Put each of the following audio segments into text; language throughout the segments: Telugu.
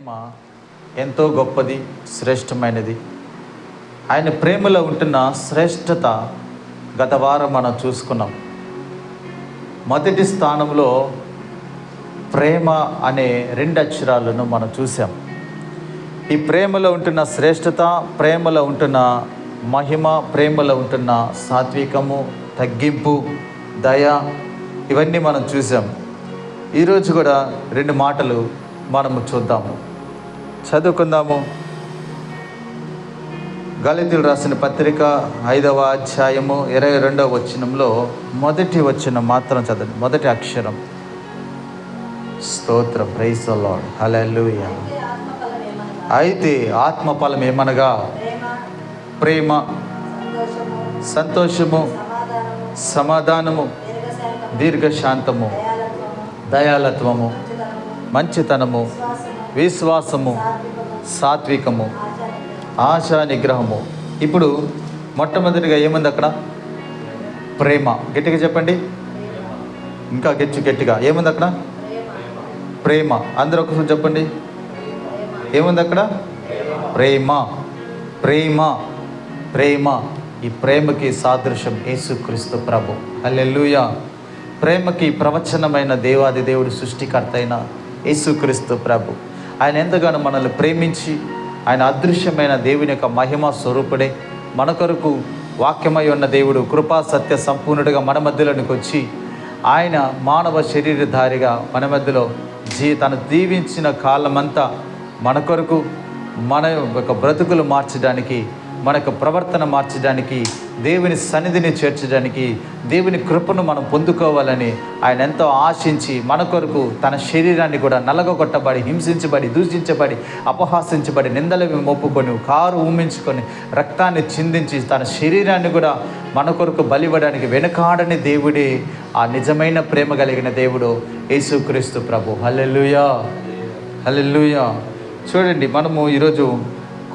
ప్రేమ ఎంతో గొప్పది, శ్రేష్టమైనది. ఆయన ప్రేమలో ఉంటున్న శ్రేష్టత గత వారం మనం చూసుకున్నాం. మొదటి స్థానంలో ప్రేమ అనే 2 అక్షరాలను మనం చూసాం. ఈ ప్రేమలో ఉంటున్న శ్రేష్టత, ప్రేమలో ఉంటున్న మహిమ, ప్రేమలో ఉంటున్న సాత్వికము, తగ్గింపు, దయ, ఇవన్నీ మనం చూసాం. ఈరోజు కూడా 2 మాటలు మనము చూద్దాము, చదువుకుందాము. గలతీయులకు రాసిన పత్రిక 5వ అధ్యాయము 22వ వచనంలో మొదటి వచనం మాత్రం చదవండి. మొదటి అక్షరం. స్తోత్రం, ప్రైజ్ ది లార్డ్, హల్లెలూయా. అయితే ఆత్మఫలం ఏమనగా ప్రేమ, సంతోషము, సమాధానము, దీర్ఘశాంతము, దయాళత్వము, మంచితనము, విశ్వాసము, సాత్వికము, ఆశా నిగ్రహము. ఇప్పుడు మొట్టమొదటిగా ఏముంది అక్కడ? ప్రేమ. గట్టిగా చెప్పండి, ఇంకా గట్టిగా ఏముంది అక్కడ? ప్రేమ. అందరూ ఒకసారి చెప్పండి, ఏముంది అక్కడ? ప్రేమ, ప్రేమ, ప్రేమ. ఈ ప్రేమకి సాదృశ్యం యేసుక్రీస్తు ప్రభు. హల్లెలూయా. ప్రేమకి ప్రవచనమైన దేవాది దేవుడు, సృష్టికర్త అయిన యేసుక్రీస్తు ప్రభు. ఆయన ఎంతగానో మనల్ని ప్రేమించి, ఆయన అదృశ్యమైన దేవుని యొక్క మహిమ స్వరూపుడే, మన కొరకు వాక్యమై ఉన్న దేవుడు, కృపా సత్య సంపూర్ణుడిగా మన మధ్యలోనికి వచ్చి, ఆయన మానవ శరీరధారిగా మన మధ్యలో తను దీవించిన కాలమంతా మన కొరకు, మన యొక్క బ్రతుకులు మార్చడానికి, మన యొక్క ప్రవర్తన మార్చడానికి, దేవుని సన్నిధిని చేర్చడానికి, దేవుని కృపను మనం పొందుకోవాలని ఆయన ఎంతో ఆశించి మన కొరకు తన శరీరాన్ని కూడా నలగొట్టబడి, హింసించబడి, దూషించబడి, అపహాసించబడి, నిందలు మోపుకొని, కారు ఊమించుకొని, రక్తాన్ని చిందించి తన శరీరాన్ని కూడా మన కొరకు బలివ్వడానికి వెనుకాడని దేవుడే ఆ నిజమైన ప్రేమ కలిగిన దేవుడు యేసుక్రీస్తు ప్రభు. హల్లెలూయా, హల్లెలూయా. చూడండి, మనము ఈరోజు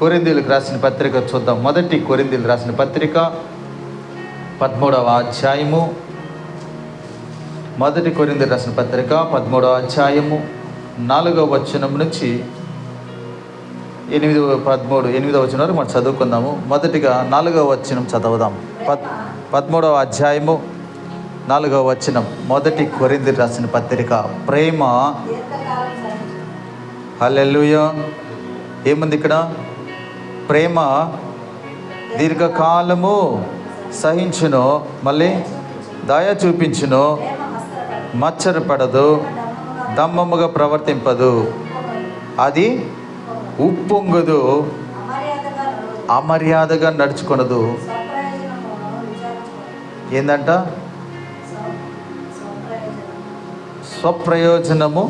కొరింథీయులకు రాసిన పత్రిక చూద్దాం. మొదటి కొరింథీయులకు రాసిన పత్రిక 13వ అధ్యాయము. మొదటి కొరింథీయులకు రాసిన పత్రిక 13వ అధ్యాయము 4వ వచనం నుంచి 8వ వచనం వరకు మనం చదువుకుందాము. మొదటిగా 4వ వచనం చదువుదాం. 13వ అధ్యాయము 4వ వచనం. మొదటి కొరింథీయులకు రాసిన పత్రిక. ప్రేమ, హల్లెలూయా. ఏముంది ఇక్కడ? ప్రేమ దీర్ఘకాలము సహించును, మళ్ళీ దయ చూపించును, మచ్చరపడదు, దమ్మముగా ప్రవర్తింపదు, అది ఉప్పొంగదు, అమర్యాదగా నడుచుకొనదు. ఏందంట? స్వప్రయోజనము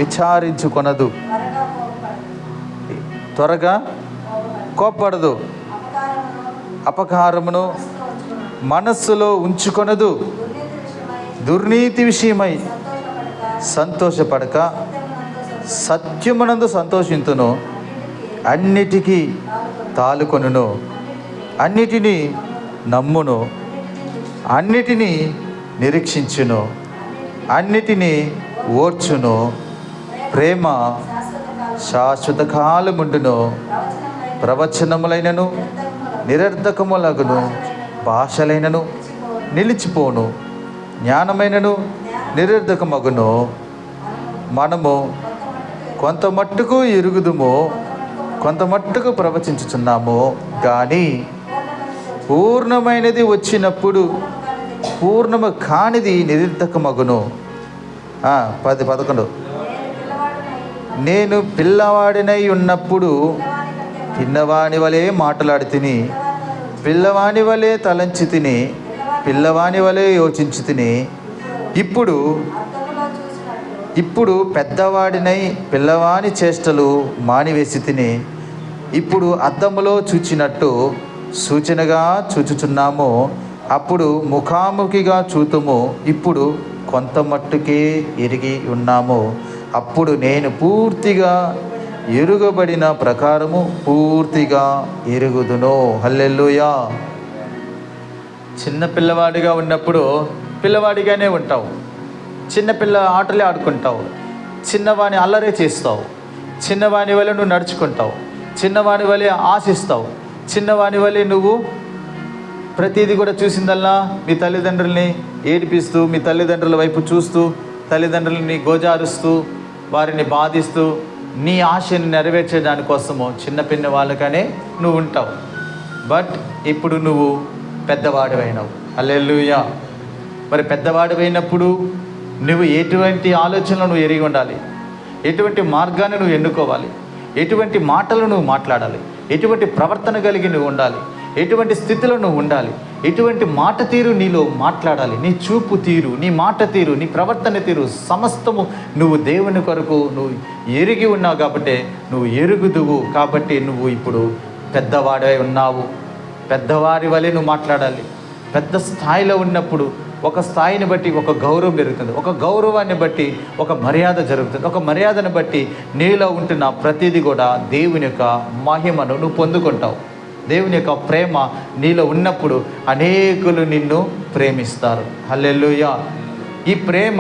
విచారించుకొనదు, త్వరగా కోప్పడదు, అపకారమును మనస్సులో ఉంచుకొనదు, దుర్నీతి విషయమై సంతోషపడక సత్యమునందు సంతోషింతును, అన్నిటికీ తాలుకొనును, అన్నిటినీ నమ్మును, అన్నిటినీ నిరీక్షించును, అన్నిటినీ ఓర్చును. ప్రేమ శాశ్వత కాలముండును, ప్రవచనములైనను నిరర్ధకములగును భాషలైనను నిలిచిపోను, జ్ఞానమైనను నిరర్ధకమగును. మనము కొంత మట్టుకు ఎరుగుదుము, కొంత మట్టుకు ప్రవచించుచున్నాము, కానీ పూర్ణమైనది వచ్చినప్పుడు పూర్ణము కానిది నిరర్ధకమగును. 11 నేను పిల్లవాడినై ఉన్నప్పుడు పిల్లవాని వలె మాట్లాడి తిని, పిల్లవాని వలె తలంచి తిని, పిల్లవాని వలె యోచించి తిని, ఇప్పుడు పెద్దవాడినై పిల్లవాని చేష్టలు మానివేసి తిని, ఇప్పుడు అద్దములో చూచినట్టు సూచనగా చూచుచున్నాము, అప్పుడు ముఖాముఖిగా చూతుము, ఇప్పుడు కొంత మట్టుకే ఎరిగి ఉన్నాము, అప్పుడు నేను పూర్తిగా ఎరుగబడిన ప్రకారము పూర్తిగా ఎరుగుదును. హల్లెలూయా. చిన్న పిల్లవాడిగా ఉన్నప్పుడు పిల్లవాడిగానే ఉంటావు, చిన్నపిల్ల ఆటలే ఆడుకుంటావు. చిన్నవాని అల్లరే చేస్తావు, చిన్నవాని వలె నువ్వు నడుచుకుంటావు, చిన్నవాని వలె ఆశిస్తావు, చిన్నవాని వలె నువ్వు ప్రతిదీ కూడా చూసిందల్లా మీ తల్లిదండ్రుల్ని ఏడిపిస్తూ, మీ తల్లిదండ్రుల వైపు చూస్తూ, తల్లిదండ్రులని గోజారుస్తూ, వారిని బాధిస్తూ, నీ ఆశని నెరవేర్చే దానికోసము చిన్నపిన్న వాళ్ళకనే నువ్వు ఉంటావు. బట్ ఇప్పుడు నువ్వు పెద్దవాడివైనావు. హల్లెలూయా. మరి పెద్దవాడివైనప్పుడు నువ్వు ఎటువంటి ఆలోచనలు నువ్వు ఎరిగి ఉండాలి, ఎటువంటి మార్గాన్ని నువ్వు ఎన్నుకోవాలి, ఎటువంటి మాటలు నువ్వు మాట్లాడాలి, ఎటువంటి ప్రవర్తన కలిగి నువ్వు ఉండాలి, ఎటువంటి స్థితిలో నువ్వు ఉండాలి, ఎటువంటి మాట తీరు నీలో మాట్లాడాలి, నీ చూపు తీరు, నీ మాట తీరు, నీ ప్రవర్తన తీరు సమస్తము నువ్వు దేవుని కొరకు నువ్వు ఎరిగి ఉన్నావు కాబట్టి నువ్వు ఎరుగుదువు. కాబట్టి నువ్వు ఇప్పుడు పెద్దవాడై ఉన్నావు. పెద్దవారి వలె నువ్వు మాట్లాడాలి. పెద్ద స్థాయిలో ఉన్నప్పుడు ఒక స్థాయిని బట్టి ఒక గౌరవం పెరుగుతుంది, ఒక గౌరవాన్ని బట్టి ఒక మర్యాద జరుగుతుంది, ఒక మర్యాదను బట్టి నీలో ఉంటున్న ప్రతిదీ కూడా దేవుని యొక్క మహిమను నువ్వు పొందుకుంటావు. దేవుని యొక్క ప్రేమ నీలో ఉన్నప్పుడు అనేకులు నిన్ను ప్రేమిస్తారు. హల్లెలూయా. ఈ ప్రేమ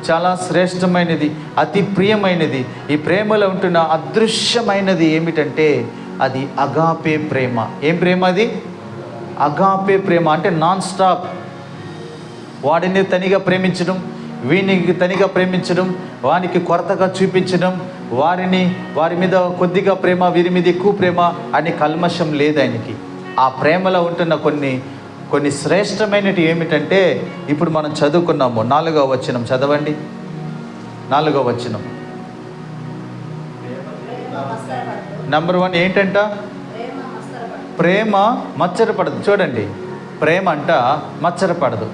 చాలా శ్రేష్టమైనది, అతి ప్రియమైనది. ఈ ప్రేమలో ఉంటున్న అదృశ్యమైనది ఏమిటంటే అది అగాపే ప్రేమ. ఏం ప్రేమ అది? అగాపే ప్రేమ. అంటే నాన్ స్టాప్, వాడిని తనిగా ప్రేమించడం, వీనికి తనిగా ప్రేమించడం, వానికి కొరతగా చూపించడం, వారి మీద కొద్దిగా ప్రేమ, వీరి మీద ఎక్కువ ప్రేమ అని కల్మషం లేదు ఆయనకి. ఆ ప్రేమలో ఉంటున్న కొన్ని శ్రేష్టమైనవి ఏమిటంటే ఇప్పుడు మనం చదువుకున్నాము. 4వ వచనం చదవండి. 4వ వచనం నంబర్ 1 ఏంటంట? ప్రేమ మచ్చరపడదు. చూడండి, ప్రేమ అంట మచ్చరపడదు.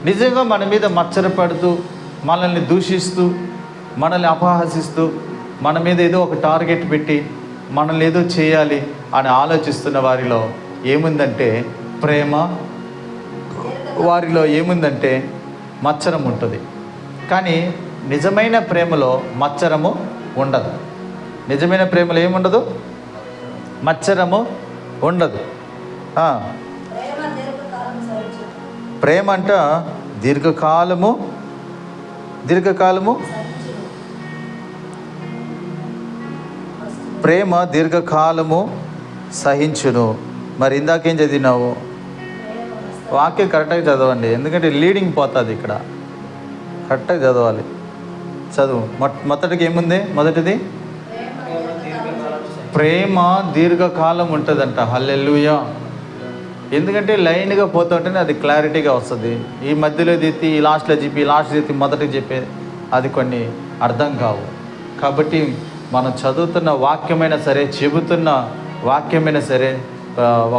నిజంగా మన మీద మచ్చరపడుతూ, మనల్ని దూషిస్తూ, మనల్ని అపహాసిస్తూ, మన మీద ఏదో ఒక టార్గెట్ పెట్టి మనల్ని ఏదో చేయాలి అని ఆలోచిస్తున్న వారిలో ఏముందంటే ప్రేమ, వారిలో ఏముందంటే మచ్చరం ఉంటుంది. కానీ నిజమైన ప్రేమలో మచ్చరము ఉండదు. నిజమైన ప్రేమలో ఏముండదు? మచ్చరము ఉండదు. ప్రేమ అంట దీర్ఘకాలము ప్రేమ దీర్ఘకాలము సహించును. మరి ఇందాకేం చదివినావు? వాక్యం కరెక్ట్గా చదవండి, ఎందుకంటే లీడింగ్ పోతుంది ఇక్కడ. కరెక్ట్గా చదవాలి. చదువు. మొదటికి ఏముంది? మొదటిది ప్రేమ దీర్ఘకాలం ఉంటుందంట. హల్లెలూయా. ఎందుకంటే లైన్గా పోతుంటేనే అది క్లారిటీగా వస్తుంది. ఈ మధ్యలో దిత్తి, ఈ లాస్ట్లో చెప్పి, లాస్ట్ దిత్తి మొదటికి చెప్పే అది కొన్ని అర్థం కావు. కాబట్టి మనం చదువుతున్న వాక్యమైనా సరే, చెబుతున్న వాక్యమైనా సరే,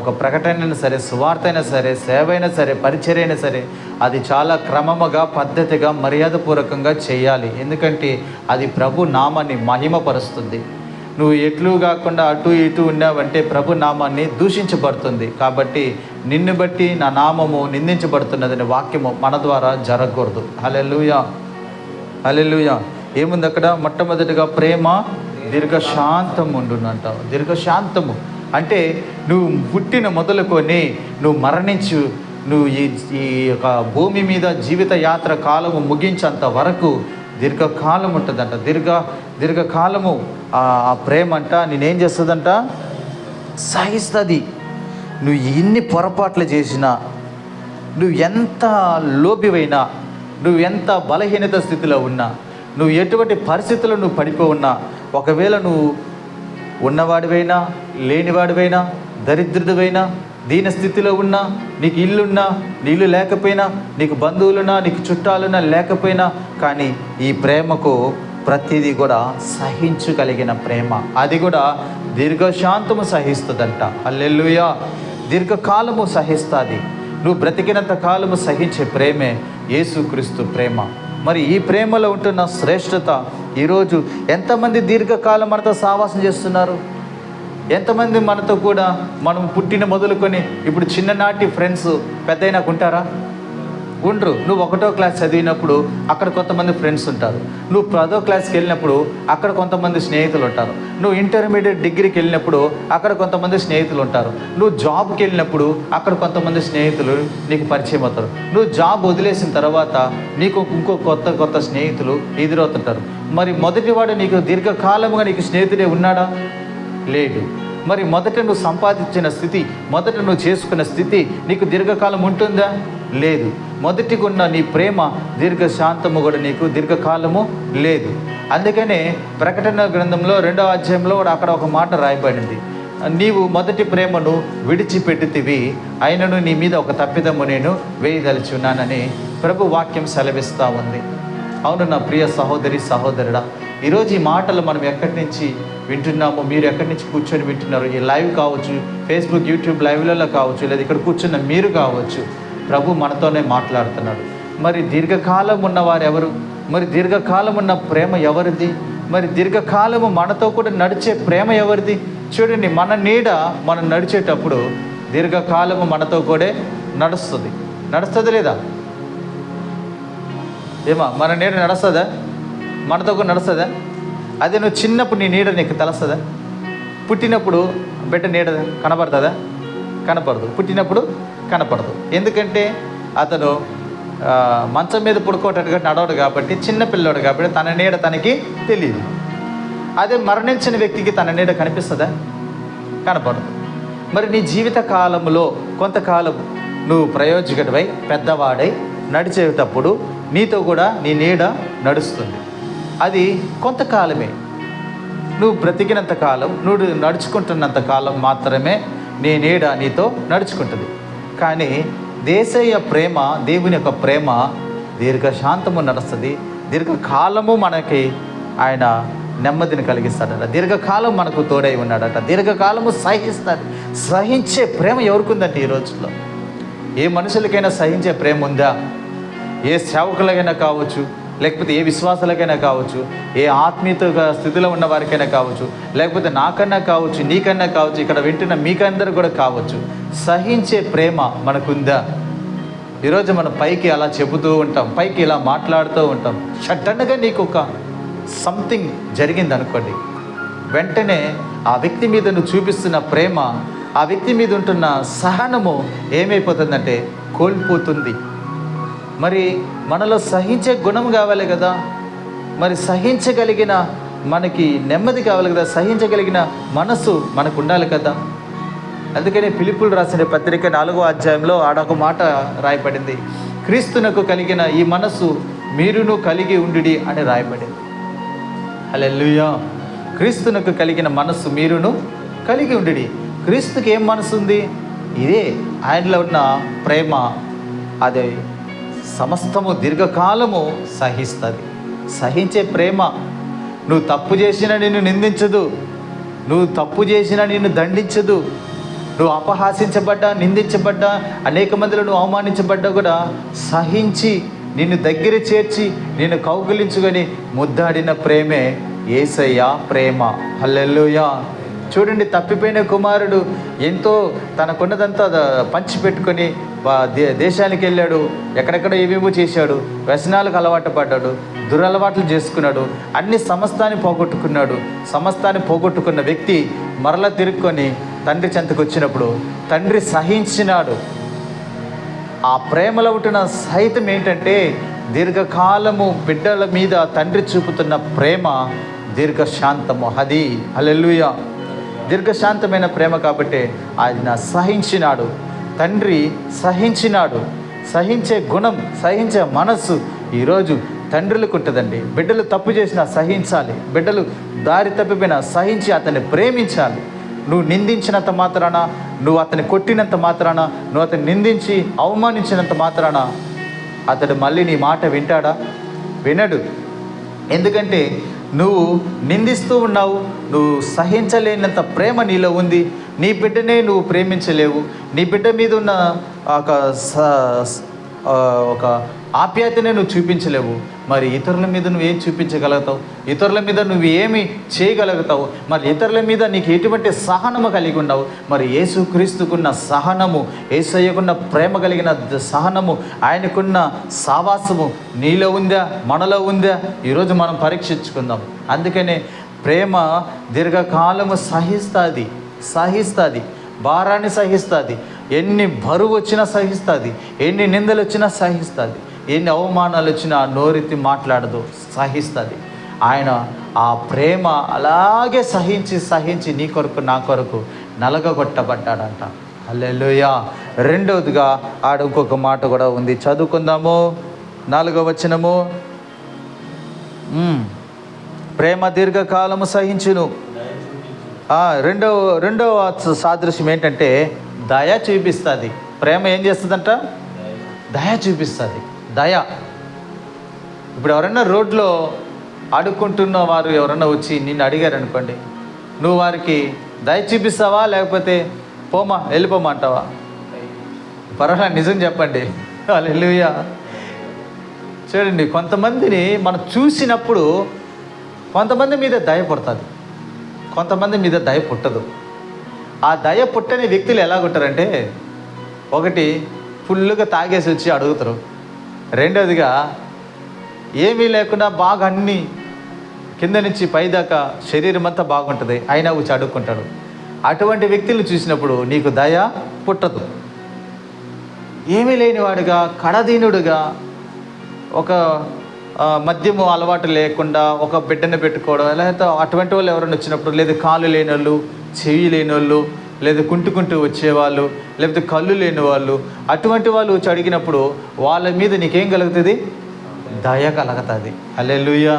ఒక ప్రకటన సరే, సువార్త అయినా సరే, సేవ అయినా సరే, పరిచర్య అయినా సరే, అది చాలా క్రమముగా, పద్ధతిగా, మర్యాదపూర్వకంగా చేయాలి. ఎందుకంటే అది ప్రభు నామాన్ని మహిమపరుస్తుంది. నువ్వు ఎట్లు కాకుండా అటు ఇటు ఉన్నావంటే ప్రభు నామాన్ని దూషించబడుతుంది. కాబట్టి నిన్ను బట్టి నా నామము నిందించబడుతున్నదని వాక్యము మన ద్వారా జరగకూడదు. హల్లెలూయా. హల్లెలూయా. ఏముంది అక్కడ? మొట్టమొదటిగా ప్రేమ దీర్ఘశాంతము ఉండునంట. దీర్ఘశాంతము అంటే నువ్వు పుట్టిన మొదలుకొని నువ్వు మరణించు, నువ్వు ఈ యొక్క భూమి మీద జీవిత యాత్ర కాలము ముగించేంత వరకు దీర్ఘకాలం ఉంటుందంట. దీర్ఘకాలము ఆ ప్రేమ అంట నేనేం చేస్తుందంట? సహిస్తుంది. నువ్వు ఎన్ని పొరపాట్లు చేసినా, నువ్వు ఎంత లోబివైనా, నువ్వు ఎంత బలహీనత స్థితిలో ఉన్నా, నువ్వు ఎటువంటి పరిస్థితుల్లో నువ్వు పడిపో ఉన్నా, ఒకవేళ నువ్వు ఉన్నవాడివైనా, లేనివాడివైనా, దరిద్రుడివైనా, దీన స్థితిలో ఉన్నా, నీకు ఇల్లున్నా, నీళ్ళు లేకపోయినా, నీకు బంధువులున్నా, నీకు చుట్టాలున్నా లేకపోయినా, కానీ ఈ ప్రేమకు ప్రతిదీ కూడా సహించగలిగిన ప్రేమ. అది కూడా దీర్ఘశాంతము సహిస్తుందంట. హల్లెలూయా. దీర్ఘకాలము సహిస్తుంది. నువ్వు బ్రతికినంత కాలము సహించే ప్రేమే యేసుక్రీస్తు ప్రేమ. మరి ఈ ప్రేమలో ఉంటున్న శ్రేష్టత ఈరోజు ఎంతమంది దీర్ఘకాలం మనతో సావాసం చేస్తున్నారు? ఎంతమంది మనతో కూడా మనం పుట్టిన మొదలుకొని ఇప్పుడు చిన్ననాటి ఫ్రెండ్స్ పెద్దయినాకు ఉంటారా? ఉండరు. నువ్వు 1వ క్లాస్ చదివినప్పుడు అక్కడ కొంతమంది ఫ్రెండ్స్ ఉంటారు. నువ్వు 10వ క్లాస్కి వెళ్ళినప్పుడు అక్కడ కొంతమంది స్నేహితులు ఉంటారు. నువ్వు ఇంటర్మీడియట్ డిగ్రీకి వెళ్ళినప్పుడు అక్కడ కొంతమంది స్నేహితులు ఉంటారు. నువ్వు జాబ్కి వెళ్ళినప్పుడు అక్కడ కొంతమంది స్నేహితులు నీకు పరిచయం అవుతారు. నువ్వు జాబ్ వదిలేసిన తర్వాత నీకు ఇంకో కొత్త స్నేహితులు ఎదురవుతుంటారు. మరి మొదటివాడు నీకు దీర్ఘకాలముగా నీకు స్నేహితుడే ఉన్నాడా? లేడు. మరి మొదట నువ్వు సంపాదించిన స్థితి, మొదట నువ్వు చేసుకున్న స్థితి నీకు దీర్ఘకాలం ఉంటుందా? లేదు. మొదటిగా ఉన్న నీ ప్రేమ దీర్ఘశాంతము కూడా నీకు దీర్ఘకాలము లేదు. అందుకనే ప్రకటన గ్రంథంలో 2వ అధ్యాయంలో కూడా అక్కడ ఒక మాట రాయబడింది, నీవు మొదటి ప్రేమను విడిచిపెట్టితివి, అయినను నీ మీద ఒక తప్పిదము నేను వేయదలుచున్నానని ప్రభు వాక్యం సెలవిస్తూ ఉంది. అవును నా ప్రియ సహోదరి సహోదరుడా, ఈరోజు ఈ మాటలు మనం ఎక్కడి నుంచి వింటున్నామో, మీరు ఎక్కడి నుంచి కూర్చొని వింటున్నారు, ఈ లైవ్ కావచ్చు, ఫేస్బుక్ యూట్యూబ్ లైవ్లలో కావచ్చు, లేదా ఇక్కడ కూర్చున్న మీరు కావచ్చు, ప్రభు మనతోనే మాట్లాడుతున్నాడు. మరి దీర్ఘకాలం ఉన్నవారు ఎవరు? మరి దీర్ఘకాలం ఉన్న ప్రేమ ఎవరిది? మరి దీర్ఘకాలము మనతో కూడా నడిచే ప్రేమ ఎవరిది? చూడండి, మన నీడ మనం నడిచేటప్పుడు దీర్ఘకాలము మనతో కూడా నడుస్తుంది లేదా? ఏమా మన నీడ నడుస్తుందా? మనతో కూడా నడుస్తుందా? అదే నువ్వు చిన్నప్పుడు నీ నీడ నీకు తెలుస్తుందా? పుట్టినప్పుడు బిడ్డ నీడ కనపడుతుందా? కనపడదు. పుట్టినప్పుడు కనపడదు. ఎందుకంటే అతను మంచం మీద పడుకోవటట్టుగా నడవడు కాబట్టి, చిన్నపిల్లడు కాబట్టి తన నీడ తనకి తెలియదు. అదే మరణించిన వ్యక్తికి తన నీడ కనిపిస్తుందా? కనపడదు. మరి నీ జీవిత కాలంలో కొంతకాలం నువ్వు ప్రయోజకుడివై పెద్దవాడై నడిచేటప్పుడు నీతో కూడా నీ నీడ నడుస్తుంది. అది కొంతకాలమే. నువ్వు బ్రతికినంత కాలం, నువ్వు నడుచుకుంటున్నంత కాలం మాత్రమే నీ నీడ నీతో నడుచుకుంటుంది. కానీ దేశీయ ప్రేమ, దేవుని యొక్క ప్రేమ దీర్ఘశాంతము నడుస్తుంది. దీర్ఘకాలము మనకి ఆయన నెమ్మదిని కలిగిస్తాడట. దీర్ఘకాలం మనకు తోడై ఉన్నాడట. దీర్ఘకాలము సహిస్తాడు. సహించే ప్రేమ ఎవరికి ఉందంటే ఈ రోజుల్లో? ఏ మనుషులకైనా సహించే ప్రేమ ఉందా? ఏ సేవకులకైనా కావచ్చు, లేకపోతే ఏ విశ్వాసాలకైనా కావచ్చు, ఏ ఆత్మీయత స్థితిలో ఉన్న వారికైనా కావచ్చు, లేకపోతే నాకన్నా కావచ్చు, నీకన్నా కావచ్చు, ఇక్కడ వింటున్న మీకందరూ కూడా కావచ్చు, సహించే ప్రేమ మనకుందా? ఈరోజు మనం పైకి అలా చెబుతూ ఉంటాం, పైకి ఇలా మాట్లాడుతూ ఉంటాం. సడన్గా నీకు ఒక సంథింగ్ జరిగింది అనుకోండి, వెంటనే ఆ వ్యక్తి మీద నువ్వు చూపిస్తున్న ప్రేమ, ఆ వ్యక్తి మీద ఉంటున్న సహనము ఏమైపోతుందంటే కోల్పోతుంది. మరి మనలో సహించే గుణం కావాలి కదా, మరి సహించగలిగిన మనకి నెమ్మది కావాలి కదా, సహించగలిగిన మనసు మనకు ఉండాలి కదా. అందుకనే ఫిలిప్పులు రాసిన పత్రిక 4వ అధ్యాయంలో ఆడొక మాట రాయబడింది, క్రీస్తునకు కలిగిన ఈ మనసు మీరును కలిగి ఉండుడి అని రాయబడింది. హల్లెలూయా. క్రీస్తునకు కలిగిన మనసు మీరును కలిగి ఉండుడి. క్రీస్తుకి ఏం మనసు ఉంది? ఇదే ఆయనలో ఉన్న ప్రేమ. అదే సమస్తము దీర్ఘకాలము సహిస్తుంది. సహించే ప్రేమ. నువ్వు తప్పు చేసినా నిన్ను నిందించదు, నువ్వు తప్పు చేసినా నిన్ను దండించదు, నువ్వు అపహాసించబడ్డా, నిందించబడ్డా, అనేక మందిలో నువ్వు అవమానించబడ్డా కూడా సహించి నిన్ను దగ్గర చేర్చి నిన్ను కౌగిలించుకొని ముద్దాడిన ప్రేమే యేసయ్య ప్రేమ. హల్లెలూయా. చూడండి, తప్పిపోయిన కుమారుడు ఎంతో తనకున్నదంతా పంచిపెట్టుకొని దేశానికి వెళ్ళాడు, ఎక్కడెక్కడ ఏవేమో చేశాడు, వ్యసనాలకు అలవాటు పడ్డాడు, దురలవాట్లు చేసుకున్నాడు, అన్ని సమస్తాన్ని పోగొట్టుకున్నాడు. సమస్తాన్ని పోగొట్టుకున్న వ్యక్తి మరలా తిరుక్కొని తండ్రి చెంతకు వచ్చినప్పుడు తండ్రి సహించినాడు. ఆ ప్రేమలో ఉంటున్న సహితం ఏంటంటే దీర్ఘకాలము బిడ్డల మీద తండ్రి చూపుతున్న ప్రేమ దీర్ఘశాంతము. అది హల్లెలూయా. దీర్ఘశాంతమైన ప్రేమ కాబట్టి ఆయన సహించినాడు. తండ్రి సహించినాడు. సహించే గుణం, సహించే మనస్సు ఈరోజు తండ్రులకు ఉంటుందండి. బిడ్డలు తప్పు చేసినా సహించాలి, బిడ్డలు దారి తప్పిపోయినా సహించి అతన్ని ప్రేమించాలి. నువ్వు నిందించినంత మాత్రాన, నువ్వు అతన్ని కొట్టినంత మాత్రాన, నువ్వు అతన్ని నిందించి అవమానించినంత మాత్రాన అతడు మళ్ళీ నీ మాట వింటాడా? వినడు. ఎందుకంటే నువ్వు నిందిస్తూ ఉన్నావు, నువ్వు సహించలేనంత ప్రేమ నీలో ఉంది. నీ బిడ్డనే నువ్వు ప్రేమించలేవు. నీ బిడ్డ మీద ఉన్న ఒక ఒక ఆప్యాయతనే నువ్వు చూపించలేవు, మరి ఇతరుల మీద నువ్వేం చూపించగలుగుతావు? ఇతరుల మీద నువ్వు ఏమి చేయగలుగుతావు? మరి ఇతరుల మీద నీకు ఎటువంటి సహనము కలిగి ఉన్నావు? మరి యేసుక్రీస్తుకున్న సహనము, యేసయ్యకున్న ప్రేమ కలిగిన సహనము, ఆయనకున్న సావాసము నీలో ఉందా, మనలో ఉందా? ఈరోజు మనం పరీక్షించుకుందాం. అందుకనే ప్రేమ దీర్ఘకాలము సహిస్తుంది, భారాన్ని సహిస్తుంది, ఎన్ని బరువు వచ్చినా సహిస్తుంది, ఎన్ని నిందలు వచ్చినా సహిస్తుంది, ఎన్ని అవమానాలు వచ్చినా నోరెత్తి మాట్లాడదు, సహిస్తుంది. ఆయన ఆ ప్రేమ అలాగే సహించి నీ కొరకు నా కొరకు నలగగొట్టబడ్డాడంట. హల్లెలూయా. రెండవదిగా ఆడ ఇంకొక మాట కూడా ఉంది, చదువుకుందాము. 4వ వచనము, ప్రేమ దీర్ఘకాలము సహించును. రెండవ సాదృశ్యం ఏంటంటే దయ చూపిస్తుంది. ప్రేమ ఏం చేస్తుందంట? దయ చూపిస్తుంది. దయ. ఇప్పుడు ఎవరైనా రోడ్లో అడుక్కుంటున్న వారు ఎవరన్నా వచ్చి నిన్ను అడిగారు అనుకోండి, నువ్వు వారికి దయ చూపిస్తావా, లేకపోతే పోమా వెళ్ళిపోమంటావా? పర్వాలేదు, నిజం చెప్పండి. హల్లెలూయా. చూడండి, కొంతమందిని మనం చూసినప్పుడు కొంతమంది మీద దయ పుడుతుంది, కొంతమంది మీద దయ పుట్టదు. ఆ దయ పుట్టని వ్యక్తులు ఎలాగుంటారంటే, ఒకటి ఫుల్గా తాగేసి వచ్చి అడుగుతారు, రెండోదిగా ఏమీ లేకుండా బాగా అన్నీ కింద నుంచి పైదాకా శరీరం అంతా బాగుంటుంది, అయినా వచ్చి అడుక్కుంటాడు. అటువంటి వ్యక్తులు చూసినప్పుడు నీకు దయ పుట్టదు. ఏమీ లేనివాడుగా, కడదీనుడుగా, ఒక మద్యము అలవాటు లేకుండా ఒక బిడ్డను పెట్టుకోవడం, లేకపోతే అటువంటి వాళ్ళు ఎవరైనా వచ్చినప్పుడు, లేదు కాళ్ళు లేని వాళ్ళు, చెవి లేని వాళ్ళు, లేదా కుంటుకుంటూ వచ్చేవాళ్ళు, లేకపోతే కళ్ళు లేని వాళ్ళు, అటువంటి వాళ్ళు వచ్చి అడిగినప్పుడు వాళ్ళ మీద నీకేం కలుగుతుంది? దయ కలుగుతుంది. హల్లెలూయా.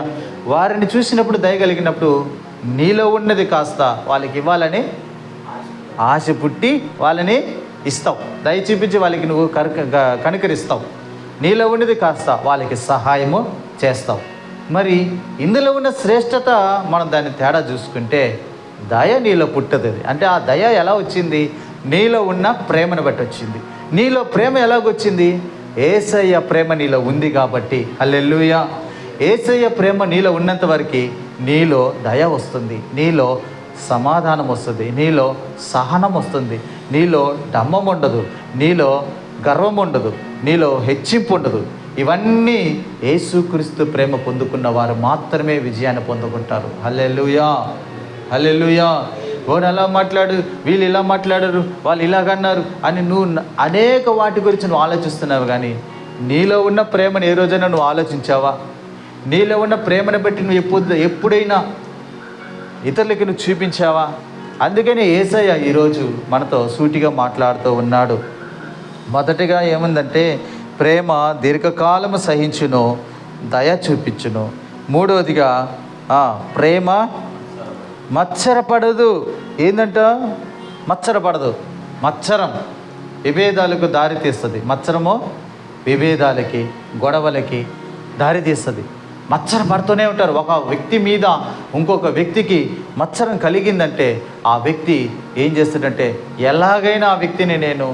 వారిని చూసినప్పుడు దయ కలిగినప్పుడు నీలో ఉన్నది కాస్త వాళ్ళకి ఇవ్వాలని ఆశ పుట్టి వాళ్ళని ఇస్తావు, దయ చూపించి వాళ్ళకి నువ్వు కనికరిస్తావు. నీలో ఉన్నది కాస్త వాళ్ళకి సహాయము చేస్తావు. మరి ఇందులో ఉన్న శ్రేష్టత మనం దాన్ని తేడా చూసుకుంటే దయ నీలో పుట్టదు. అంటే ఆ దయ ఎలా వచ్చింది? నీలో ఉన్న ప్రేమను బట్టి వచ్చింది. నీలో ప్రేమ ఎలాగొచ్చింది? యేసయ్య ప్రేమ నీలో ఉంది కాబట్టి. హల్లెలూయా. యేసయ్య ప్రేమ నీలో ఉన్నంత వరకు నీలో దయ వస్తుంది, నీలో సమాధానం వస్తుంది, నీలో సహనం వస్తుంది, నీలో డమ్మం ఉండదు, నీలో గర్వం ఉండదు, నీలో హెచ్చింపు ఉండదు. ఇవన్నీ యేసుక్రీస్తు ప్రేమ పొందుకున్న వారు మాత్రమే విజయాన్ని పొందుకుంటారు. హల్లెలూయా. హల్లెలూయా. వాడు అలా మాట్లాడు, వీళ్ళు ఇలా మాట్లాడరు, వాళ్ళు ఇలాగన్నారు అని నువ్వు అనేక వాటి గురించి నువ్వు ఆలోచిస్తున్నావు. కానీ నీలో ఉన్న ప్రేమను ఏ రోజైనా నువ్వు ఆలోచించావా? నీలో ఉన్న ప్రేమను బట్టి నువ్వు ఎప్పుడైనా ఇతరులకి నువ్వు చూపించావా? అందుకని యేసయ్య ఈరోజు మనతో సూటిగా మాట్లాడుతూ ఉన్నాడు. మొదటిగా ఏముందంటే ప్రేమ దీర్ఘకాలము సహించును, దయ చూపించును. మూడవదిగా ప్రేమ మత్సరపడదు. ఏందంట? మత్సరపడదు. మత్సరం విభేదాలకు దారితీస్తుంది. మత్సరము విభేదాలకి, గొడవలకి దారితీస్తుంది. మత్సరం పడుతూనే ఉంటారు. ఒక వ్యక్తి మీద ఇంకొక వ్యక్తికి మత్సరం కలిగిందంటే ఆ వ్యక్తి ఏం చేస్తాడంటే ఎలాగైనా ఆ వ్యక్తిని నేను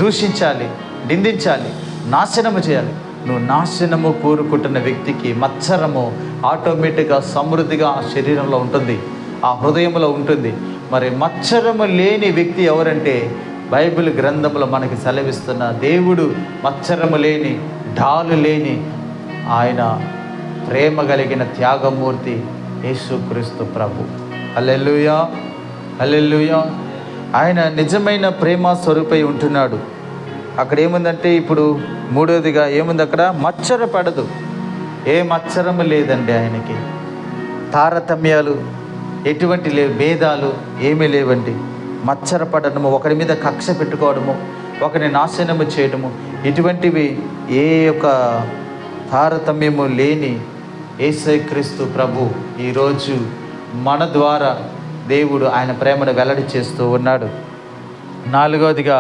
దూషించాలి, నిందించాలి, నాశనము చేయాలి. నువ్వు నాశనము కోరుకుంటున్న వ్యక్తికి మత్సరము ఆటోమేటిక్గా సమృద్ధిగా ఆ శరీరంలో ఉంటుంది, ఆ హృదయంలో ఉంటుంది. మరి మత్సరము లేని వ్యక్తి ఎవరంటే బైబిల్ గ్రంథంలో మనకి సెలవిస్తున్న దేవుడు మత్సరము లేని, డాలు లేని, ఆయన ప్రేమ కలిగిన త్యాగమూర్తి యేసుక్రీస్తు ప్రభు. హల్లెలూయా. హల్లెలూయా. ఆయన నిజమైన ప్రేమ స్వరూపై ఉంటున్నాడు. అక్కడ ఏముందంటే ఇప్పుడు మూడవదిగా ఏముంది? అక్కడ మత్సరపడదు. ఏ మత్సరము లేదండి ఆయనకి. తారతమ్యాలు ఎటువంటి లేవు, భేదాలు ఏమీ లేవండి. మత్సరపడము, ఒకరి మీద కక్ష పెట్టుకోవడము, ఒకరిని నాశనము చేయడము, ఇటువంటివి ఏ యొక్క తారతమ్యము లేని యేసుక్రీస్తు ప్రభు ఈరోజు మన ద్వారా దేవుడు ఆయన ప్రేమను వెల్లడి చేస్తూ ఉన్నాడు. నాలుగవదిగా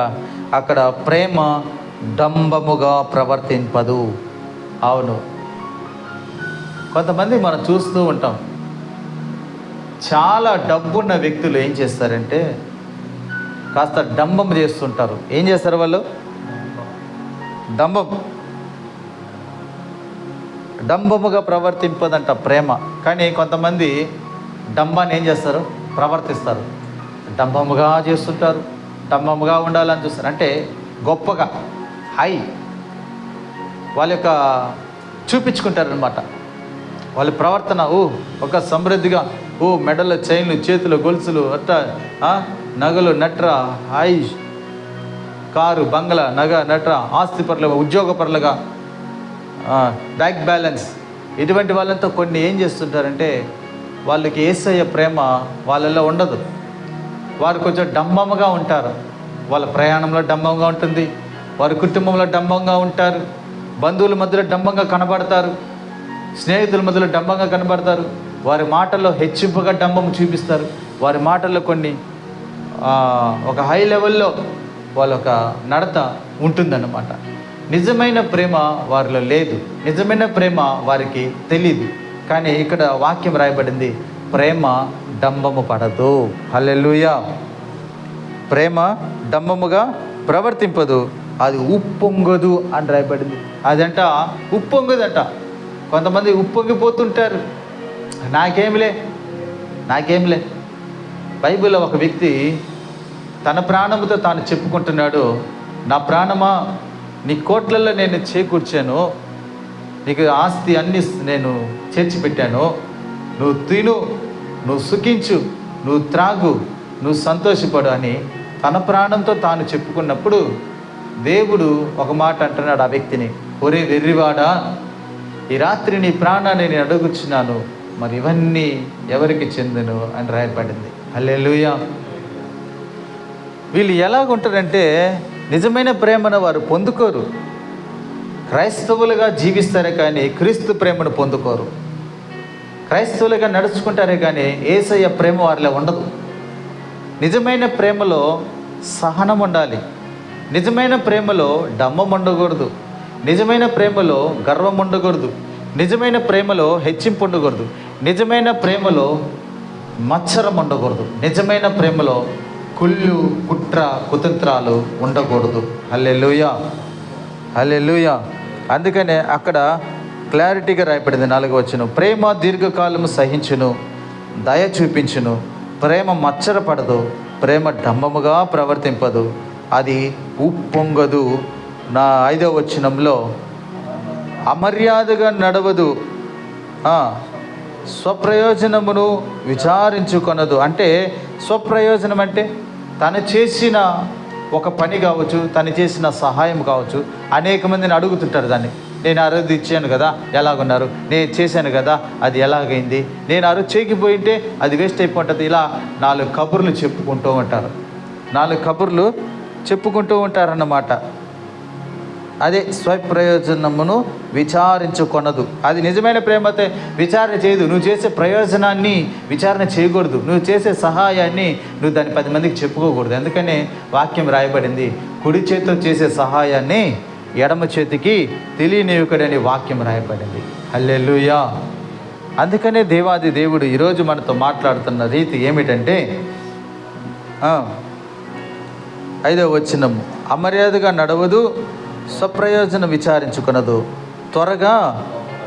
అక్కడ ప్రేమ డంబముగా ప్రవర్తింపదు. అవును, కొంతమంది మనం చూస్తూ ఉంటాం, చాలా డబ్బున్న వ్యక్తులు ఏం చేస్తారంటే కాస్త డంబం చేస్తుంటారు. ఏం చేస్తారు వాళ్ళు? డంబముగా ప్రవర్తింపదంట ప్రేమ. కానీ కొంతమంది డంబాన్ని ఏం చేస్తారు? ప్రవర్తిస్తారు. డంబముగా చేస్తుంటారు, డంబముగా ఉండాలని చూస్తారు. అంటే గొప్పగా హై వాళ్ళ యొక్క చూపించుకుంటారనమాట. వాళ్ళ ప్రవర్తన ఒక సమృద్ధిగా మెడల చైన్లు, చేతుల గొలుసులు, అట్ట నగలు, నట్ర, హై కారు, బంగ్లా, నగ, నట్ర, ఆస్తిపరులుగా, ఉద్యోగపరులుగా, బ్యాంక్ బ్యాలెన్స్, ఇటువంటి వాళ్ళంతా కొన్ని ఏం చేస్తుంటారంటే వాళ్ళకి యేసయ్య ప్రేమ వాళ్ళల్లో ఉండదు. వారు కొంచెం డంబముగా ఉంటారు. వాళ్ళ ప్రయాణంలో డంబంగా ఉంటుంది, వారి కుటుంబంలో డంబంగా ఉంటారు, బంధువుల మధ్యలో డంబంగా కనబడతారు, స్నేహితుల మధ్యలో డంబంగా కనబడతారు, వారి మాటల్లో హెచ్చింపుగా డంబం చూపిస్తారు, వారి మాటల్లో కొన్ని ఒక హై లెవెల్లో వాళ్ళ ఒక నడత ఉంటుందన్నమాట. నిజమైన ప్రేమ వారిలో లేదు, నిజమైన ప్రేమ వారికి తెలీదు. కానీ ఇక్కడ వాక్యం రాయబడింది, ప్రేమ డంబము పడదు. హల్లెలూయా. ప్రేమ డంబముగా ప్రవర్తింపదు, అది ఉప్పొంగదు అని రాయబడింది. అదంట ఉప్పొంగదంట. కొంతమంది ఉప్పొంగిపోతుంటారు, నాకేమిలే. బైబిల్లో ఒక వ్యక్తి తన ప్రాణముతో తాను చెప్పుకుంటున్నాడు, నా ప్రాణమా, నీ కోట్లలో నేను చేకూర్చాను, నీకు ఆస్తి అన్ని నేను చేర్చిపెట్టాను, నువ్వు తిను, నువ్వు సుఖించు, నువ్వు త్రాగు, నువ్వు సంతోషపడు అని తన ప్రాణంతో తాను చెప్పుకున్నప్పుడు దేవుడు ఒక మాట అంటున్నాడు ఆ వ్యక్తిని, ఒరే వెర్రివాడా, ఈ రాత్రి నీ ప్రాణాన్ని నేను అడుగుచున్నాను, మరి ఇవన్నీ ఎవరికి చెందును అని రాయబడింది. హల్లెలూయా. వీళ్ళు ఎలాగుంటారంటే నిజమైన ప్రేమను వారు పొందుకోరు. క్రైస్తవులుగా జీవిస్తారే కానీ క్రీస్తు ప్రేమను పొందుకోరు. క్రైస్తవులుగా నడుచుకుంటారే కానీ యేసయ్య ప్రేమ వారిలో ఉండదు. నిజమైన ప్రేమలో సహనం ఉండాలి, నిజమైన ప్రేమలో డంబం ఉండకూడదు, నిజమైన ప్రేమలో గర్వం ఉండకూడదు, నిజమైన ప్రేమలో హెచ్చింపు ఉండకూడదు, నిజమైన ప్రేమలో మత్సరం ఉండకూడదు, నిజమైన ప్రేమలో కుళ్ళు, కుట్ర, కుతంత్రాలు ఉండకూడదు. హల్లెలూయా, హల్లెలూయా. అందుకనే అక్కడ క్లారిటీగా రాయబడింది 4వ వచనం, ప్రేమ దీర్ఘకాలము సహించును, దయ చూపించును, ప్రేమ మత్సరపడదు, ప్రేమ డంబముగా ప్రవర్తింపదు, అది ఉప్పొంగదు. 5వ వచనంలో అమర్యాదగా నడవదు, స్వప్రయోజనమును విచారించుకొనదు. అంటే స్వప్రయోజనం అంటే తను చేసిన ఒక పని కావచ్చు, తను చేసిన సహాయం కావచ్చు, అనేక మందిని అడుగుతుంటారు దాన్ని, నేను ఆ రోజు ఇచ్చాను కదా, ఎలాగున్నారు, నేను చేశాను కదా, అది ఎలాగైంది, నేను ఆ రోజు చేయకపోయింటే అది వేస్ట్ అయిపోతుంది. ఇలా 4 కబుర్లు చెప్పుకుంటూ ఉంటారు, 4 కబుర్లు చెప్పుకుంటూ ఉంటారన్నమాట. అదే స్వప్రయోజనమును విచారించుకొనదు. అది నిజమైన ప్రేమతో విచారణ చేయదు. నువ్వు చేసే ప్రయోజనాన్ని విచారణ చేయకూడదు, నువ్వు చేసే సహాయాన్ని నువ్వు దాన్ని 10 మందికి చెప్పుకోకూడదు. అందుకనే వాక్యం రాయబడింది, కుడి చేతితో చేసే సహాయాన్ని ఎడమ చేతికి తెలియనివ్వకడని వాక్యం రాయబడింది. హల్లెలూయా. అందుకనే దేవాది దేవుడు ఈరోజు మనతో మాట్లాడుతున్న రీతి ఏమిటంటే 5వ వచనం, అమర్యాదగా నడవదు, స్వప్రయోజనం విచారించుకునదు, త్వరగా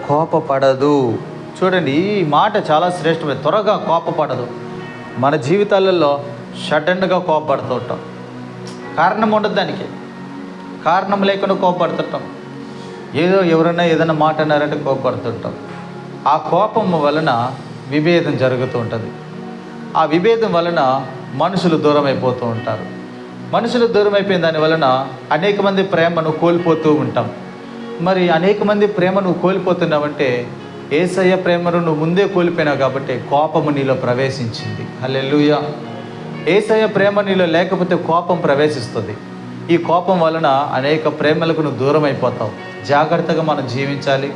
కోపపడదు. చూడండి, ఈ మాట చాలా శ్రేష్టమైనది. త్వరగా కోపపడదు. మన జీవితాలలో సడన్గా కోపపడుతూ ఉంటాం, కారణం ఉండదు దానికి, కారణం లేకుండా కోపపడుతుంటాం. ఏదో ఎవరైనా ఏదైనా మాట అన్నారంటే కోపపడుతుంటాం. ఆ కోపం వలన విభేదం జరుగుతూ ఉంటుంది. ఆ విభేదం వలన మనుషులు దూరం అయిపోతూ ఉంటారు. మనుషులు దూరం అయిపోయిన దాని వలన అనేక మంది ప్రేమను కోల్పోతూ ఉంటాం. మరి అనేక మంది ప్రేమను కోల్పోతున్నావంటే యేసయ్య ప్రేమను నువ్వు ముందే కోల్పోయినావు కాబట్టి కోపము నీలో ప్రవేశించింది. హల్లెలూయా. యేసయ్య ప్రేమ నీలో లేకపోతే కోపం ప్రవేశిస్తుంది. ఈ కోపం వలన అనేక ప్రేమలకు నువ్వు దూరం అయిపోతావు. జాగ్రత్తగా మనం జీవించాలి.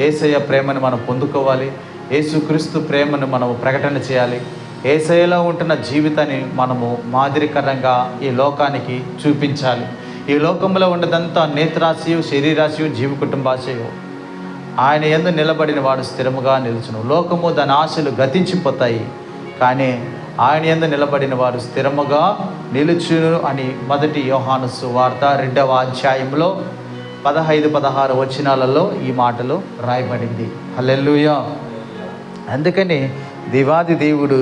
యేసయ్య ప్రేమను మనం పొందుకోవాలి. యేసుక్రీస్తు ప్రేమను మనం ప్రకటన చేయాలి. యేసయ్యలో ఉంటున్న జీవితాన్ని మనము మాదిరికరంగా ఈ లోకానికి చూపించాలి. ఈ లోకంలో ఉన్నదంతా నేత్రాశయు, శరీరాశయు, జీవ కుటుంబాశయు. ఆయన యందు నిలబడిన వాడు స్థిరముగా నిలుచును. లోకము దాని ఆశలు గతించిపోతాయి, కానీ ఆయన యందు నిలబడిన వారు స్థిరముగా నిలుచును అని 1 యోహాను సువార్త 2వ అధ్యాయంలో 15-16 వచనాలలో ఈ మాటలు రాయబడింది. హల్లెలూయా. అందుకని దేవాది దేవుడు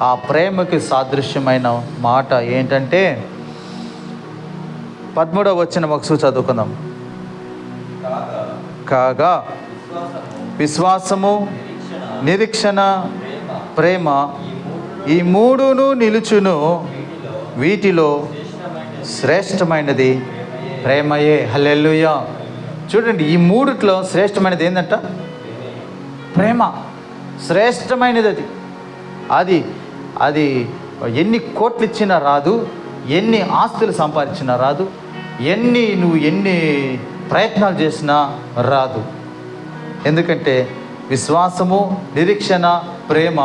ఆ ప్రేమకి సాదృశ్యమైన మాట ఏంటంటే 13వ వచనం ఒకసారి చదువుకుందాం. కాగా విశ్వాసము, నిరీక్షణ, ప్రేమ ఈ మూడును నిలుచును, వీటిలో శ్రేష్టమైనది ప్రేమయే. హల్లెలూయా. చూడండి, ఈ మూడిట్లో శ్రేష్టమైనది ఏంటంట? ప్రేమ. శ్రేష్టమైనది అది. అది అది ఎన్ని కోట్లు ఇచ్చినా రాదు, ఎన్ని ఆస్తులు సంపాదించినా రాదు, నువ్వు ఎన్ని ప్రయత్నాలు చేసినా రాదు. ఎందుకంటే విశ్వాసము, నిరీక్షణ, ప్రేమ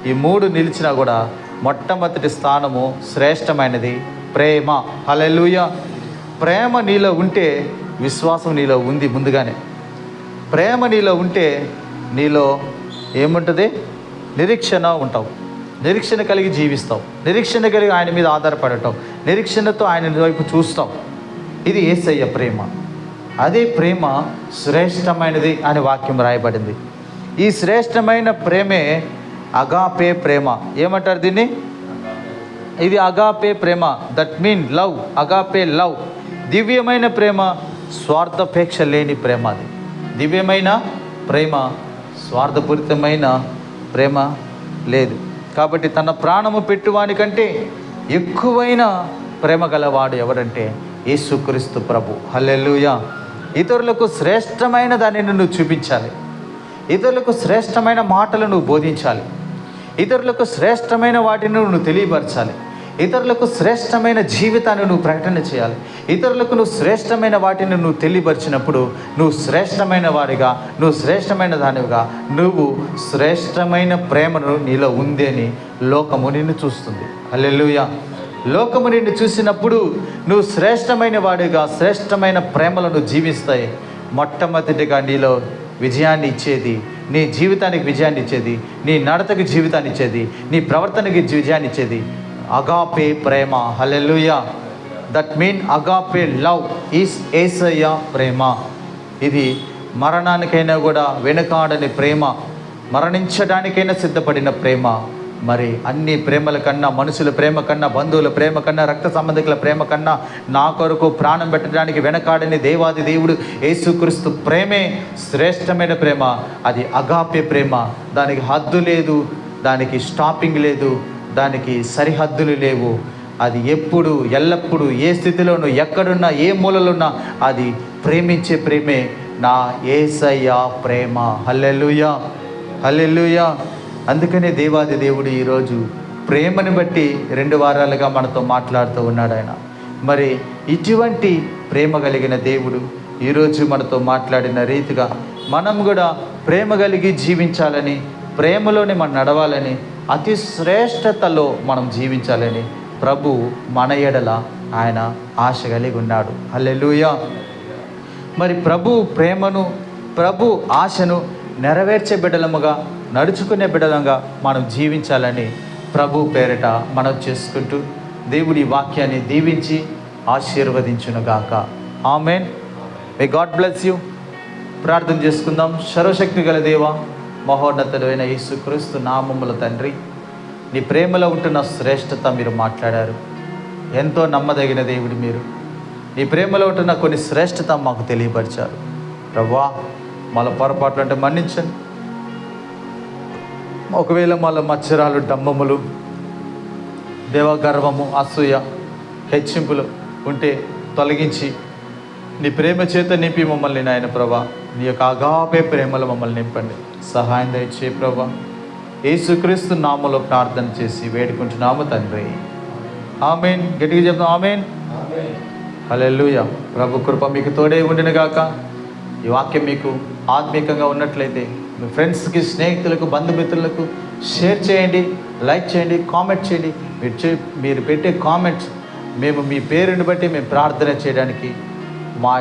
ఈ మూడు నిలిచినా కూడా మొట్టమొదటి స్థానము శ్రేష్టమైనది ప్రేమ. హల్లెలూయా. ప్రేమ నీలో ఉంటే విశ్వాసం నీలో ఉంది ముందుగానే. ప్రేమ నీలో ఉంటే నీలో ఏముంటుంది? నిరీక్షణ ఉంటావు. నిరీక్షణ కలిగి జీవిస్తావు. నిరీక్షణ కలిగి ఆయన మీద ఆధారపడటం, నిరీక్షణతో ఆయన వైపు చూస్తావు. ఇది యేసయ్య ప్రేమ. అదే ప్రేమ శ్రేష్టమైనది అని వాక్యం రాయబడింది. ఈ శ్రేష్టమైన ప్రేమే అగాపే ప్రేమ. ఏమంటారు దీన్ని? ఇది agape Prema. That mean love. Agape love దివ్యమైన ప్రేమ, స్వార్థాపేక్ష లేని ప్రేమ. అది దివ్యమైన ప్రేమ, స్వార్థపూరితమైన ప్రేమ లేదు. కాబట్టి తన ప్రాణము పెట్టువానికంటే ఎక్కువైన ప్రేమ గలవాడు ఎవరంటే యేసుక్రీస్తు ప్రభు. హల్లెలూయా. ఇతరులకు శ్రేష్టమైన దానిని నువ్వు చూపించాలి. ఇతరులకు శ్రేష్టమైన మాటలు నువ్వు బోధించాలి. ఇతరులకు శ్రేష్టమైన వాటిని నువ్వు తెలియపరచాలి. ఇతరులకు శ్రేష్టమైన జీవితాన్ని నువ్వు ప్రకటన చేయాలి. ఇతరులకు నువ్వు శ్రేష్టమైన వాటిని నువ్వు తెలియపరిచినప్పుడు నువ్వు శ్రేష్టమైన వాడిగా, నువ్వు శ్రేష్టమైన దానివిగా, నువ్వు శ్రేష్టమైన ప్రేమను నీలో ఉంది అని లోకము నిన్ను చూస్తుంది. హల్లెలూయా. లోకము నిన్ను చూసినప్పుడు నువ్వు శ్రేష్టమైన వాడిగా, శ్రేష్టమైన ప్రేమలను జీవిస్తాయి. మొట్టమొదటిగా నీలో విజయాన్ని ఇచ్చేది, నీ జీవితానికి విజయాన్ని ఇచ్చేది, నీ నడతకి జీవితాన్ని ఇచ్చేది, నీ ప్రవర్తనకి విజయాన్ని ఇచ్చేది అగాపే ప్రేమ. Hallelujah. That mean agape love is Yesayya ప్రేమ. ఇది మరణానికైనా కూడా వెనుకాడని ప్రేమ, మరణించడానికైనా సిద్ధపడిన ప్రేమ. మరి అన్ని ప్రేమల కన్నా, మనుషుల ప్రేమ కన్నా, బంధువుల ప్రేమ కన్నా, రక్త సంబంధికుల ప్రేమ కన్నా, నా కొరకు ప్రాణం పెట్టడానికి వెనకాడని దేవాది దేవుడు యేసుక్రీస్తు ప్రేమే శ్రేష్టమైన ప్రేమ. అది అగాపే ప్రేమ. దానికి హద్దు లేదు, దానికి స్టాపింగ్ లేదు, దానికి సరిహద్దులు లేవు. అది ఎప్పుడు, ఎల్లప్పుడూ, ఏ స్థితిలోనూ, ఎక్కడున్నా, ఏ మూలలున్నా అది ప్రేమించే ప్రేమే నా యేసయ్య ప్రేమ. హల్లెలూయా. హల్లెలూయా. అందుకనే దేవాది దేవుడు ఈరోజు ప్రేమను బట్టి 2 వారాలుగా మనతో మాట్లాడుతూ ఉన్నాడు ఆయన. మరి ఇటువంటి ప్రేమ కలిగిన దేవుడు ఈరోజు మనతో మాట్లాడిన రీతిగా మనం కూడా ప్రేమ కలిగి జీవించాలని, ప్రేమలోనే మనం నడవాలని, అతి శ్రేష్టతలో మనం జీవించాలని ప్రభు మన ఎడల ఆయన ఆశ కలిగి ఉన్నాడు. హల్లెలూయా. మరి ప్రభు ప్రేమను, ప్రభు ఆశను నెరవేర్చే బిడ్డలముగా, నడుచుకునే బిడ్డలంగా మనం జీవించాలని ప్రభు పేరిట మనం చేసుకుంటూ దేవుడి వాక్యాన్ని దీవించి ఆశీర్వదించునుగాక. Amen. May God bless you. ప్రార్థన చేసుకుందాం. సర్వశక్తి గల దేవ, మహోన్నతుడైన యేసుక్రీస్తు నామముల తండ్రి, నీ ప్రేమలో ఉంటున్న శ్రేష్టత మీరు మాట్లాడారు. ఎంతో నమ్మదగిన దేవుడు మీరు. నీ ప్రేమలో ఉంటున్న కొన్ని శ్రేష్టత మాకు తెలియపరిచారు. ప్రభువా, మళ్ళీ పొరపాట్లు అంటే మన్నించండి. ఒకవేళ మళ్ళీ మత్సరాలు, డంబములు, దేవగర్వము, అసూయ, హెచ్చింపులు ఉంటే తొలగించి నీ ప్రేమ చేత నింపి మమ్మల్ని నాయన ప్రభా, నీ యొక్క అగాపే ప్రేమలో మమ్మల్ని నింపండి. సహాయం దయచే ప్రభా. యేసుక్రీస్తు నామములో ప్రార్థన చేసి వేడుకుంటున్నాము తండ్రి. ఆమేన్. గట్టిగా చెప్తాం ఆమేన్. హల్లెలూయా. ప్రభు కృప మీకు తోడే ఉండిన గాక. ఈ వాక్యం మీకు ఆత్మీకంగా ఉన్నట్లయితే మీ ఫ్రెండ్స్కి, స్నేహితులకు, బంధుమిత్రులకు షేర్ చేయండి, లైక్ చేయండి, కామెంట్ చేయండి. మీరు పెట్టే కామెంట్స్ మేము మీ పేరుని బట్టి మేము ప్రార్థన చేయడానికి మా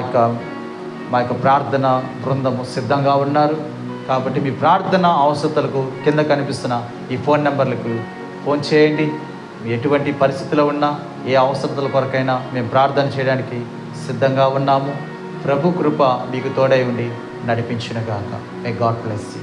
యొక్క ప్రార్థన బృందము సిద్ధంగా ఉన్నారు. కాబట్టి మీ ప్రార్థన అవసరతలకు కింద కనిపిస్తున్న ఈ ఫోన్ నెంబర్లకు ఫోన్ చేయండి. ఎటువంటి పరిస్థితిలో ఉన్నా, ఏ అవసరతల కొరకైనా మేము ప్రార్థన చేయడానికి సిద్ధంగా ఉన్నాము. ప్రభు కృప మీకు తోడై ఉండి నడిపించునుగాక. మే గాడ్ బ్లెస్ యు.